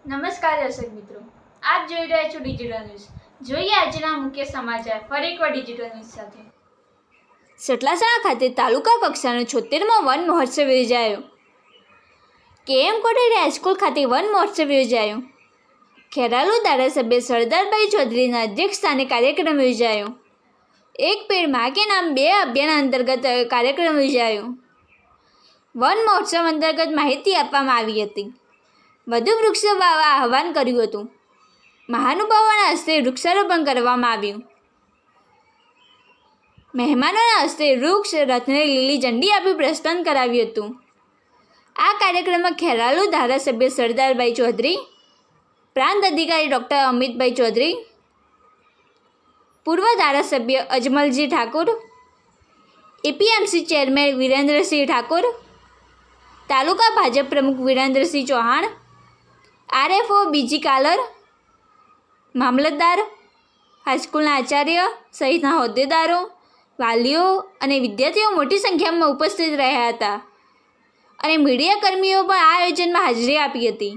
નમસ્કાર દર્શક મિત્રો, આપ જોઈ રહ્યા છો ડિજિટલ ન્યૂઝ। જોઈએ આજના મુખ્ય સમાચાર ફરી એકવાર ડિજિટલ ન્યૂઝ સાથે। સટલાસણા ખાતે તાલુકા કક્ષાનો 76મો વન મહોત્સવ યોજાયો। કેએમ કોઠારી હાઈસ્કૂલ ખાતે વન મહોત્સવ યોજાયો। ખેરાલુ ધારાસભ્ય સરદારભાઈ ચૌધરીના અધ્યક્ષસ્થાને કાર્યક્રમ યોજાયો। એક પેડ માં કે નામ 2 અભિયાન અંતર્ગત કાર્યક્રમ યોજાયો। વન મહોત્સવ અંતર્ગત માહિતી આપવામાં આવી હતી। વધુ વૃક્ષો વાવવા આહવાન કર્યું હતું। મહાનુભાવોના હસ્તે વૃક્ષારોપણ કરવામાં આવ્યું। મહેમાનોના હસ્તે વૃક્ષ રથને લીલી ઝંડી આપી પ્રસ્થાન કરાવ્યું હતું। આ કાર્યક્રમમાં ખેરાલુ ધારાસભ્ય સરદારભાઈ ચૌધરી, પ્રાંત અધિકારી ડૉક્ટર અમિતભાઈ ચૌધરી, પૂર્વ ધારાસભ્ય અજમલજી ઠાકોર, એપીએમસી ચેરમેન વિરેન્દ્રસિંહ ઠાકોર, તાલુકા ભાજપ પ્રમુખ વિરેન્દ્રસિંહ ચૌહાણ, આરએફઓ બીજી કાલર, મામલતદાર, હાઈસ્કૂલના આચાર્ય સહિતના હોદ્દેદારો, વાલીઓ અને વિદ્યાર્થીઓ મોટી સંખ્યામાં ઉપસ્થિત રહ્યા હતા અને મીડિયાકર્મીઓ પણ આ આયોજનમાં હાજરી આપી હતી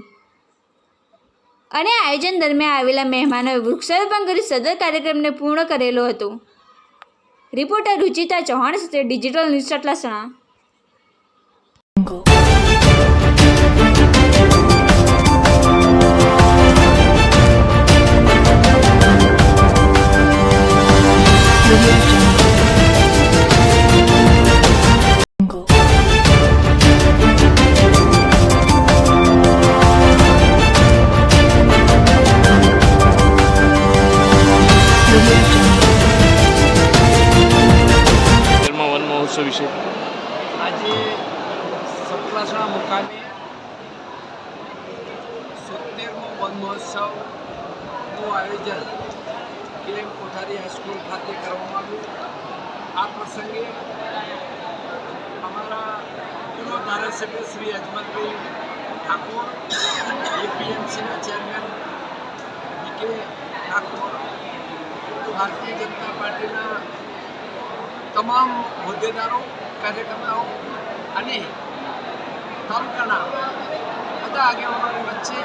અને આયોજન દરમિયાન આવેલા મહેમાનોએ વૃક્ષારોપણ કરી સદર કાર્યક્રમને પૂર્ણ કરેલો હતો। રિપોર્ટર રુચિતા ચૌહાણ સાથે ડિજિટલ ન્યૂઝ સટલાસણા। વન મહોત્સવ વિશે આજે સતલાસણા મુકામે 70મો વન મહોત્સવનું આયોજન કેએમ કોઠારી હાઈસ્કૂલ ખાતે કરવામાં આવ્યું। આ પ્રસંગે અમારા પૂર્વ ધારાસભ્ય શ્રી અજમલભાઈ ઠાકોર, એપીએમસીના ચેરમેન વીકે ઠાકોર, ભારતીય જનતા પાર્ટીના તમામ હોદ્દેદારો, કાર્યકર્તાઓ અને તાલુકાના બધા આગેવાનોની વચ્ચે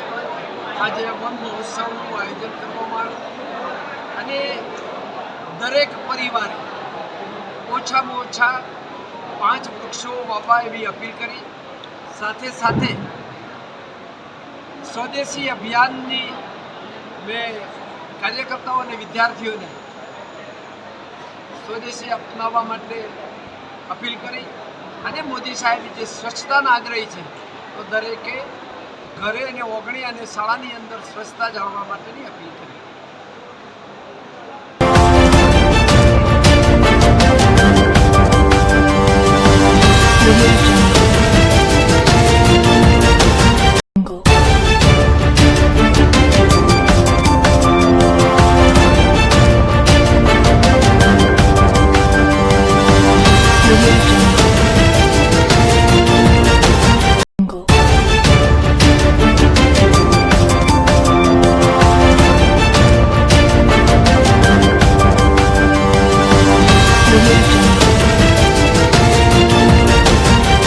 આજે વન મહોત્સવનું આયોજન કરવામાં આવ્યું અને દરેક પરિવારે ઓછામાં ઓછા 5 વૃક્ષો વાવવા એવી અપીલ કરી। સાથે સાથે સ્વદેશી અભિયાનની મેં કાર્યકર્તાઓ અને વિદ્યાર્થીઓને સ્વદેશી અપનાવવા માટે અપીલ કરી અને મોદી સાહેબ જે સ્વચ્છતાના આગ્રહી છે તો દરેકે ઘરે અને ઓગણી અને શાળાની અંદર સ્વચ્છતા જાળવવા માટેની અપીલ કરી।